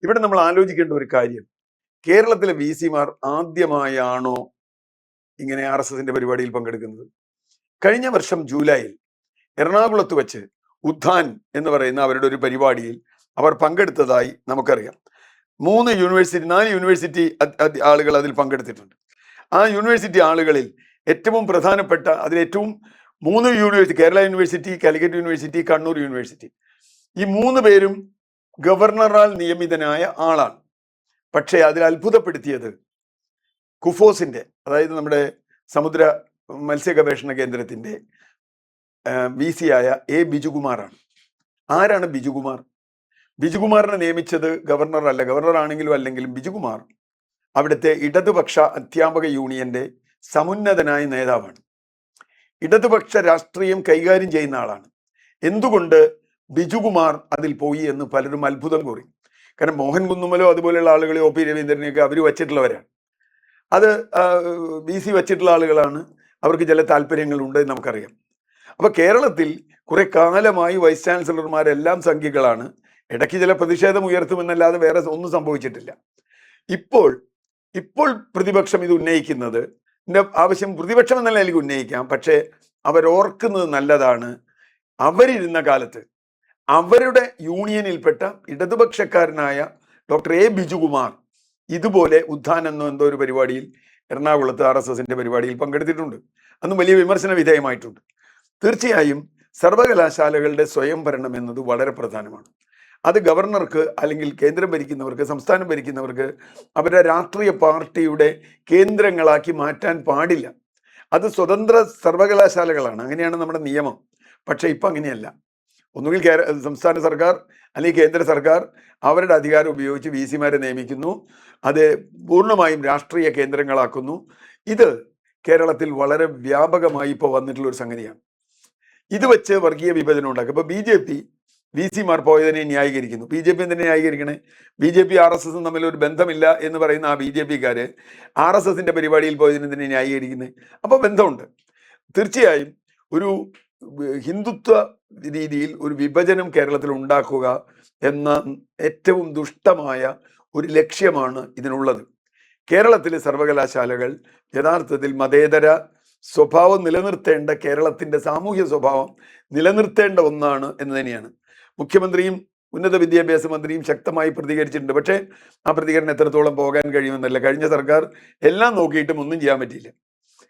ഇവിടെ നമ്മൾ ആലോചിക്കേണ്ട ഒരു കാര്യം, കേരളത്തിലെ വി സിമാർ ആദ്യമായാണോ ഇങ്ങനെ RSSന്റെ പരിപാടിയിൽ പങ്കെടുക്കുന്നത്? കഴിഞ്ഞ വർഷം ജൂലൈയിൽ എറണാകുളത്ത് വെച്ച് ഉദ്ധാൻ എന്ന് പറയുന്ന അവരുടെ ഒരു പരിപാടിയിൽ അവർ പങ്കെടുത്തതായി നമുക്കറിയാം. 4 യൂണിവേഴ്സിറ്റി ആളുകൾ അതിൽ പങ്കെടുത്തിട്ടുണ്ട്. ആ യൂണിവേഴ്സിറ്റി ആളുകളിൽ ഏറ്റവും പ്രധാനപ്പെട്ട അതിലേറ്റവും 3 university, Kerala university, Calicut university, Kannur university, ഈ 3 പേരും ഗവർണറാൽ നിയമിതനായ ആളാണ്. പക്ഷേ അതിൽ അത്ഭുതപ്പെടുത്തിയത് കുഫോസിന്റെ, അതായത് നമ്മുടെ സമുദ്ര മത്സ്യ ഗവേഷണ കേന്ദ്രത്തിന്റെ VC ആയ A ബിജുകുമാറാണ്. ആരാണ് ബിജുകുമാർ? ബിജുകുമാറിനെ നിയമിച്ചത് ഗവർണർ അല്ല. ഗവർണർ ആണെങ്കിലും അല്ലെങ്കിലും ബിജുകുമാർ അവിടുത്തെ ഇടതുപക്ഷ അധ്യാപക യൂണിയന്റെ സമുന്നതനായ നേതാവാണ്. ഇടതുപക്ഷ രാഷ്ട്രീയം കൈകാര്യം ചെയ്യുന്ന ആളാണ്. എന്തുകൊണ്ട് ബിജുകുമാർ അതിൽ പോയി എന്ന് പലരും അത്ഭുതം കൂറി. കാരണം മോഹൻ കുന്നുമലോ അതുപോലെയുള്ള ആളുകളെ OP രവീന്ദ്രനെയൊക്കെ അവർ വച്ചിട്ടുള്ളവരാണ്. അത് VC വച്ചിട്ടുള്ള ആളുകളാണ്. അവർക്ക് ചില താല്പര്യങ്ങളുണ്ട് എന്ന് നമുക്കറിയാം. അപ്പൊ കേരളത്തിൽ കുറെ കാലമായി വൈസ് ചാൻസലർമാരെല്ലാം സംഖ്യകളാണ്. ഇടയ്ക്ക് ചില പ്രതിഷേധം ഉയർത്തുമെന്നല്ലാതെ വേറെ ഒന്നും സംഭവിച്ചിട്ടില്ല. ഇപ്പോൾ പ്രതിപക്ഷം ഇത് ഉന്നയിക്കുന്നത്, ആവശ്യം പ്രതിപക്ഷം എന്ന നിലയിൽ ഉന്നയിക്കാം. പക്ഷേ അവരോർക്കുന്നത് നല്ലതാണ്, അവരിരുന്ന കാലത്ത് അവരുടെ യൂണിയനിൽപ്പെട്ട ഇടതുപക്ഷക്കാരനായ ഡോക്ടർ A ബിജുകുമാർ ഇതുപോലെ ഉദ്ധാൻ എന്നോ എന്തോ ഒരു പരിപാടിയിൽ എറണാകുളത്ത് RSSന്റെ പരിപാടിയിൽ പങ്കെടുത്തിട്ടുണ്ട്. അന്ന് വലിയ വിമർശന വിധേയമായിട്ടുണ്ട്. തീർച്ചയായും സർവകലാശാലകളുടെ സ്വയം ഭരണം എന്നത് വളരെ പ്രധാനമാണ്. അത് ഗവർണർക്ക് അല്ലെങ്കിൽ കേന്ദ്രം ഭരിക്കുന്നവർക്ക്, സംസ്ഥാനം ഭരിക്കുന്നവർക്ക് അവരുടെ രാഷ്ട്രീയ പാർട്ടിയുടെ കേന്ദ്രങ്ങളാക്കി മാറ്റാൻ പാടില്ല. അത് സ്വതന്ത്ര സർവകലാശാലകളാണ്. അങ്ങനെയാണ് നമ്മുടെ നിയമം. പക്ഷെ ഇപ്പം അങ്ങനെയല്ല. ഒന്നുകിൽ സംസ്ഥാന സർക്കാർ അല്ലെങ്കിൽ കേന്ദ്ര സർക്കാർ അവരുടെ അധികാരം ഉപയോഗിച്ച് VCമാരെ നിയമിക്കുന്നു. അത് പൂർണ്ണമായും രാഷ്ട്രീയ കേന്ദ്രങ്ങളാക്കുന്നു. ഇത് കേരളത്തിൽ വളരെ വ്യാപകമായി ഇപ്പോൾ വന്നിട്ടുള്ള ഒരു സംഗതിയാണ്. ഇത് വെച്ച് വർഗീയ വിഭജനം ഉണ്ടാക്കും. ഇപ്പൊ BJP VCമാർ പോയതിനെ ന്യായീകരിക്കുന്നു. BJP എന്തിനെ ന്യായീകരിക്കണേ? BJP RSSും തമ്മിൽ ഒരു ബന്ധമില്ല എന്ന് പറയുന്ന ആ BJPക്കാര് RSSന്റെ പരിപാടിയിൽ പോയതിന് എന്തിനെ ന്യായീകരിക്കുന്നത്? അപ്പൊ ബന്ധമുണ്ട്. തീർച്ചയായും ഒരു ഹിന്ദുത്വ രീതിയിൽ ഒരു വിഭജനം കേരളത്തിൽ ഉണ്ടാക്കുക എന്ന ഏറ്റവും ദുഷ്ടമായ ഒരു ലക്ഷ്യമാണ് ഇതിനുള്ളത്. കേരളത്തിലെ സർവകലാശാലകൾ യഥാർത്ഥത്തിൽ മതേതര സ്വഭാവം നിലനിർത്തേണ്ട, കേരളത്തിന്റെ സാമൂഹ്യ സ്വഭാവം നിലനിർത്തേണ്ട ഒന്നാണ് എന്ന് തന്നെയാണ്. മുഖ്യമന്ത്രിയും ഉന്നത വിദ്യാഭ്യാസ മന്ത്രിയും ശക്തമായി പ്രതികരിച്ചിട്ടുണ്ട്. പക്ഷേ ആ പ്രതികരണം എത്രത്തോളം പോകാൻ കഴിയുമെന്നല്ല. കഴിഞ്ഞ സർക്കാർ എല്ലാം നോക്കിയിട്ടും ഒന്നും ചെയ്യാൻ പറ്റിയില്ല.